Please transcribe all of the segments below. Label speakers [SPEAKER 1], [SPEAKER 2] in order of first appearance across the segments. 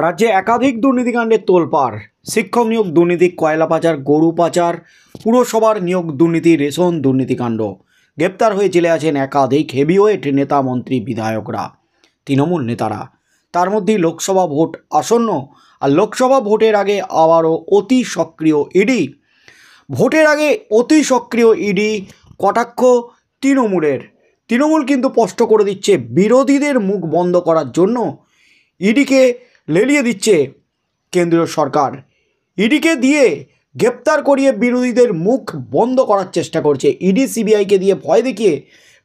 [SPEAKER 1] রাজ্যে একাধিক দুর্নীতিকাণ্ডের তোলপাড়। শিক্ষক নিয়োগ দুর্নীতি, কয়লা পাচার, গরু পাচার, পুরসভার নিয়োগ দুর্নীতি, রেশন দুর্নীতিকাণ্ড। গ্রেপ্তার হয়ে জেলে আছেন একাধিক হেভিওয়েট নেতা, মন্ত্রী, বিধায়করা, তৃণমূল নেতারা। তার মধ্যেই লোকসভা ভোট আসন্ন, আর লোকসভা ভোটের আগে আবারও অতি সক্রিয় ইডি। ভোটের আগে অতি সক্রিয় ইডি কটাক্ষ তৃণমূলের। তৃণমূল কিন্তু স্পষ্ট করে দিচ্ছে বিরোধীদের মুখ বন্ধ করার জন্য ইডিকে লেলিয়ে দিচ্ছে কেন্দ্রীয় সরকার। ইডিকে দিয়ে গ্রেপ্তার করিয়ে বিরোধীদের মুখ বন্ধ করার চেষ্টা করছে। ইডি সিবিআইকে দিয়ে ভয় দেখিয়ে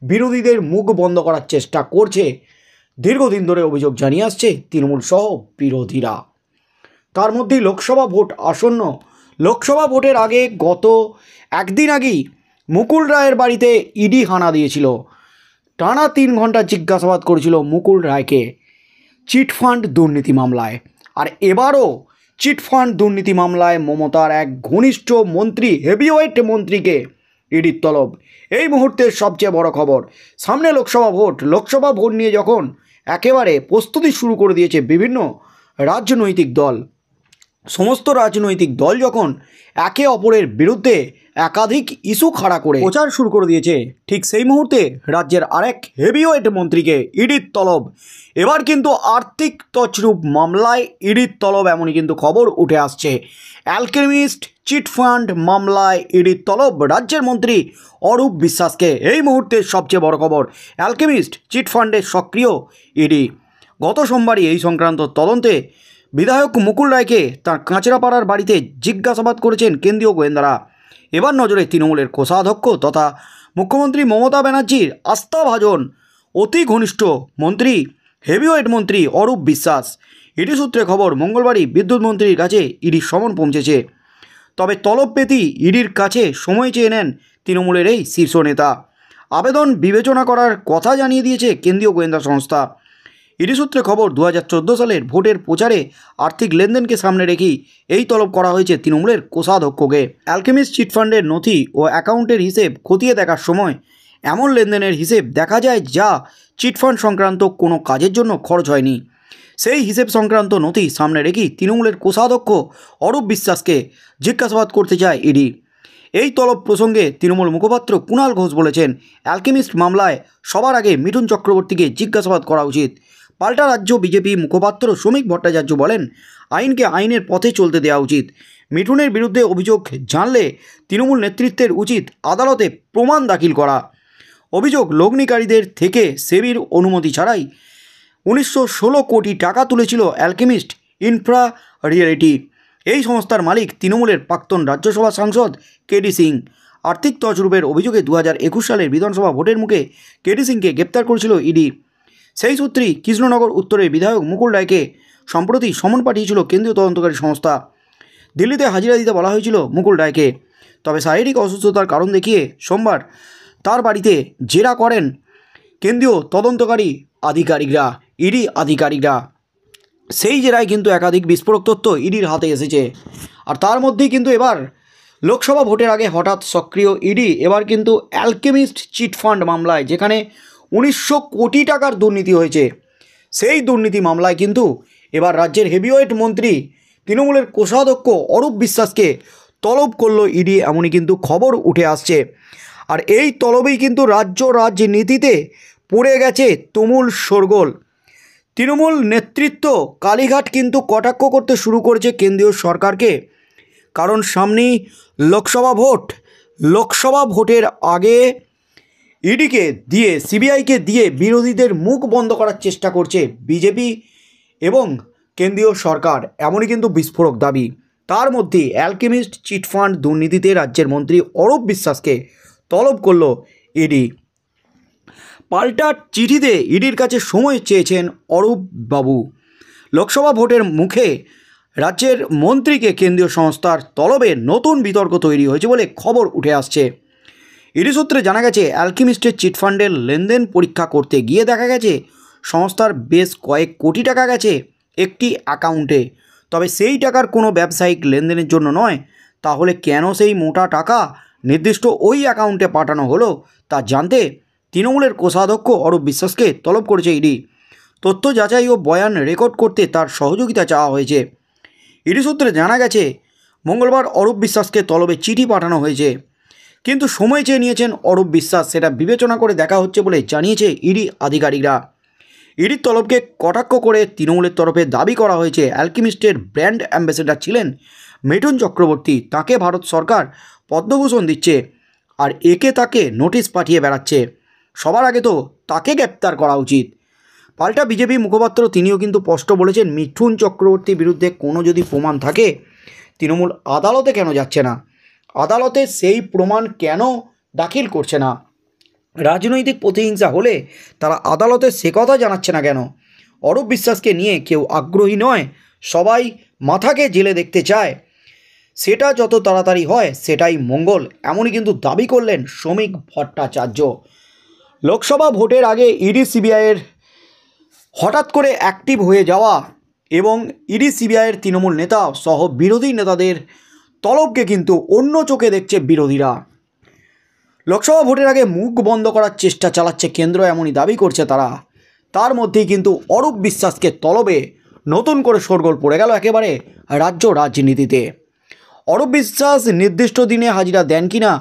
[SPEAKER 1] বিরোধীদের মুখ বন্ধ করার চেষ্টা করছে। দীর্ঘদিন ধরে অভিযোগ জানিয়ে আসছে তৃণমূল সহ বিরোধীরা। তার মধ্যেই লোকসভা ভোট আসন্ন। লোকসভা ভোটের আগে গত একদিন আগেই মুকুল রায়ের বাড়িতে ইডি হানা দিয়েছিল। টানা 3 ঘন্টা জিজ্ঞাসাবাদ করেছিল মুকুল রায়কে চিটফান্ড দুর্নীতি মামলায়। আর এবারও চিটফান্ড দুর্নীতি মামলায় মমতার এক ঘনিষ্ঠ মন্ত্রী, হেভিওয়েট মন্ত্রীকে ইডির তলব। এই মুহূর্তের সবচেয়ে বড় খবর, সামনে লোকসভা ভোট নিয়ে যখন একেবারে প্রস্তুতি শুরু করে দিয়েছে বিভিন্ন রাজনৈতিক দল, সমস্ত রাজনৈতিক দল যখন একে অপরের বিরুদ্ধে একাধিক ইস্যু খাড়া করে প্রচার শুরু করে দিয়েছে, ঠিক সেই মুহূর্তে রাজ্যের আরেক হেভিওয়েট মন্ত্রীকে ইডির তলব। এবার কিন্তু আর্থিক তছরূপ মামলায় ইডির তলব, এমনই কিন্তু খবর উঠে আসছে। অ্যালকেমিস্ট চিটফান্ড মামলায় ইডির তলব রাজ্যের মন্ত্রী অরূপ বিশ্বাসকে। এই মুহূর্তের সবচেয়ে বড় খবর, অ্যালকেমিস্ট চিটফান্ডে সক্রিয় ইডি। গত সোমবারই এই সংক্রান্ত তদন্তে বিধায়ক মুকুল রায়কে তার কাঁচরাপাড়ার বাড়িতে জিজ্ঞাসাবাদ করেছেন কেন্দ্রীয় গোয়েন্দারা। এবার নজরে তৃণমূলের কোষাধ্যক্ষ তথা মুখ্যমন্ত্রী মমতা ব্যানার্জির আস্থাভাজন অতি ঘনিষ্ঠ মন্ত্রী, হেভিওয়েট মন্ত্রী অরূপ বিশ্বাস। ইডি সূত্রে খবর, মঙ্গলবারই বিদ্যুৎ মন্ত্রীর কাছে ইডির সমন পৌঁছেছে। তবে তলব পেতেই ইডির কাছে সময় চেয়ে নেন তৃণমূলের এই শীর্ষ নেতা। আবেদন বিবেচনা করার কথা জানিয়ে দিয়েছে কেন্দ্রীয় গোয়েন্দা সংস্থা। ইডি সূত্রে খবর, 2014 সালের ভোটের প্রচারে আর্থিক লেনদেনকে সামনে রেখেই এই তলব করা হয়েছে তৃণমূলের কোষাধ্যক্ষকে। অ্যালকেমিস্ট চিটফান্ডের নথি ও অ্যাকাউন্টের হিসেব খতিয়ে দেখার সময় এমন লেনদেনের হিসেব দেখা যায় যা চিটফান্ড সংক্রান্ত কোনো কাজের জন্য খরচ হয়নি। সেই হিসেব সংক্রান্ত নথি সামনে রেখেই তৃণমূলের কোষাধ্যক্ষ অরূপ বিশ্বাসকে জিজ্ঞাসাবাদ করতে চায় ইডি। এই তলব প্রসঙ্গে তৃণমূল মুখপাত্র কুণাল ঘোষ বলেছেন, অ্যালকেমিস্ট মামলায় সবার আগে মিঠুন চক্রবর্তীকে জিজ্ঞাসাবাদ করা উচিত। পাল্টা রাজ্য বিজেপি মুখপাত্র শ্রমিক ভট্টাচার্য বলেন, আইনকে আইনের পথে চলতে দেওয়া উচিত। মিঠুনের বিরুদ্ধে অভিযোগ জানলে তৃণমূল নেতৃত্বের উচিত আদালতে প্রমাণ দাখিল করা। অভিযোগ, লগ্নিকারীদের থেকে সেবির অনুমতি ছাড়াই 1916 কোটি টাকা তুলেছিল অ্যালকেমিস্ট ইনফ্রা রিয়েলিটি। এই সংস্থার মালিক তৃণমূলের প্রাক্তন রাজ্যসভা সাংসদ কেডি সিং। আর্থিক তছরূপের অভিযোগে 2021 সালের বিধানসভা ভোটের মুখে কেডি সিংকে গ্রেপ্তার করেছিল ইডি। সেই সূত্রেই কৃষ্ণনগর উত্তরের বিধায়ক মুকুল রায়কে সম্প্রতি সমন পাঠিয়েছিল কেন্দ্রীয় তদন্তকারী সংস্থা। দিল্লিতে হাজিরা দিতে বলা হয়েছিল মুকুল রায়কে। তবে শারীরিক অসুস্থতার কারণ দেখিয়ে সোমবার তার বাড়িতে জেরা করেন কেন্দ্রীয় তদন্তকারী আধিকারিকরা, ইডি আধিকারিকরা। সেই জেরায় কিন্তু একাধিক বিস্ফোরক তথ্য ইডির হাতে এসেছে। আর তার মধ্যেই কিন্তু এবার লোকসভা ভোটের আগে হঠাৎ সক্রিয় ইডি। এবার কিন্তু অ্যালকেমিস্ট চিটফান্ড মামলায়, যেখানে 1900 কোটি টাকার দুর্নীতি হয়েছে, সেই দুর্নীতি মামলায় কিন্তু এবার রাজ্যের হেভিওয়েট মন্ত্রী তৃণমূলের কোষাধ্যক্ষ অরূপ বিশ্বাসকে তলব করল ইডি, এমনই কিন্তু খবর উঠে আসছে। আর এই তলবেই কিন্তু রাজ্য রাজনীতিতে পড়ে গেছে তুমুল শোরগোল। তৃণমূল নেতৃত্ব কালীঘাট কিন্তু কটাক্ষ করতে শুরু করেছে কেন্দ্রীয় সরকারকে, কারণ সামনেই লোকসভা ভোটের আগে ইডিকে দিয়ে, সিবিআইকে দিয়ে বিরোধীদের মুখ বন্ধ করার চেষ্টা করছে বিজেপি এবং কেন্দ্রীয় সরকার, এমনই কিন্তু বিস্ফোরক দাবি। তার মধ্যে অ্যালকেমিস্ট চিটফান্ড দুর্নীতিতে রাজ্যের মন্ত্রী অরূপ বিশ্বাসকে তলব করল ইডি। পাল্টা চিঠিতে ইডির কাছে সময় চেয়েছেন অরূপ বাবু। লোকসভা ভোটের মুখে রাজ্যের মন্ত্রীকে কেন্দ্রীয় সংস্থার তলবে নতুন বিতর্ক তৈরি হয়েছে বলে খবর উঠে আসছে। ইডি সূত্রে জানা গেছে, অ্যালকেমিস্টের চিটফান্ডের লেনদেন পরীক্ষা করতে গিয়ে দেখা গেছে সংস্থার বেশ কয়েক কোটি টাকা গেছে একটি অ্যাকাউন্টে। তবে সেই টাকার কোনো ব্যবসায়িক লেনদেনের জন্য নয়। তাহলে কেন সেই মোটা টাকা নির্দিষ্ট ওই অ্যাকাউন্টে পাঠানো হলো তা জানতে তৃণমূলের কোষাধ্যক্ষ অরূপ বিশ্বাসকে তলব করেছে ইডি। তথ্য যাচাই ও বয়ান রেকর্ড করতে তার সহযোগিতা চাওয়া হয়েছে। ইডি সূত্রে জানা গেছে, মঙ্গলবার অরূপ বিশ্বাসকে তলবে চিঠি পাঠানো হয়েছে, কিন্তু সময় চেয়ে নিয়েছেন অরূপ বিশ্বাস। সেটা বিবেচনা করে দেখা হচ্ছে বলে জানিয়েছে ইডি আধিকারিকরা। ইডির তলবকে কটাক্ষ করে তৃণমূলের তরফে দাবি করা হয়েছে, অ্যালকেমিস্টের ব্র্যান্ড অ্যাম্বাসেডর ছিলেন মিঠুন চক্রবর্তী, তাকে ভারত সরকার পদ্মভূষণ দিচ্ছে আর তাকে নোটিশ পাঠিয়ে বেড়াচ্ছে। সবার আগে তো তাকে গ্রেপ্তার করা উচিত। পাল্টা বিজেপি মুখপাত্র তিনিও কিন্তু স্পষ্ট বলেছেন, মিঠুন চক্রবর্তীর বিরুদ্ধে কোনো যদি প্রমাণ থাকে, তৃণমূল আদালতে কেন যাচ্ছে না, আদালতে সেই প্রমাণ কেন দাখিল করছে না? রাজনৈতিক প্রতিহিংসা হলে তারা আদালতে সে কথা জানাচ্ছে না কেন? অরূপ বিশ্বাসকে নিয়ে কেউ আগ্রহী নয়, সবাই মাথাকে জেলে দেখতে চায়। সেটা যত তাড়াতাড়ি হয় সেটাই মঙ্গল, এমনই কিন্তু দাবি করলেন শ্রমিক ভট্টাচার্য। লোকসভা ভোটের আগে ইডি সিবিআইয়ের হঠাৎ করে অ্যাক্টিভ হয়ে যাওয়া এবং ইডি সিবিআইয়ের তৃণমূল নেতা সহ বিরোধী নেতাদের তলবকে কিন্তু অন্য চোখে দেখছে বিরোধীরা। লোকসভা ভোটের আগে মুখ বন্ধ করার চেষ্টা চালাচ্ছে কেন্দ্র, এমনই দাবি করছে তারা। তার মধ্যেই কিন্তু অরূপ বিশ্বাসকে তলবে নতুন করে শোরগোল পড়ে গেল একেবারে রাজ্য রাজনীতিতে। অরূপ বিশ্বাস নির্দিষ্ট দিনে হাজিরা দেন কিনা,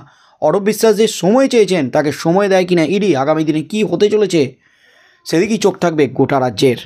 [SPEAKER 1] অরূপ বিশ্বাস যে সময় চেয়েছেন তাকে সময় দেয় কিনা ইডি, আগামী দিনে কী হতে চলেছে সেদিকেই চোখ থাকবে গোটা রাজ্যের।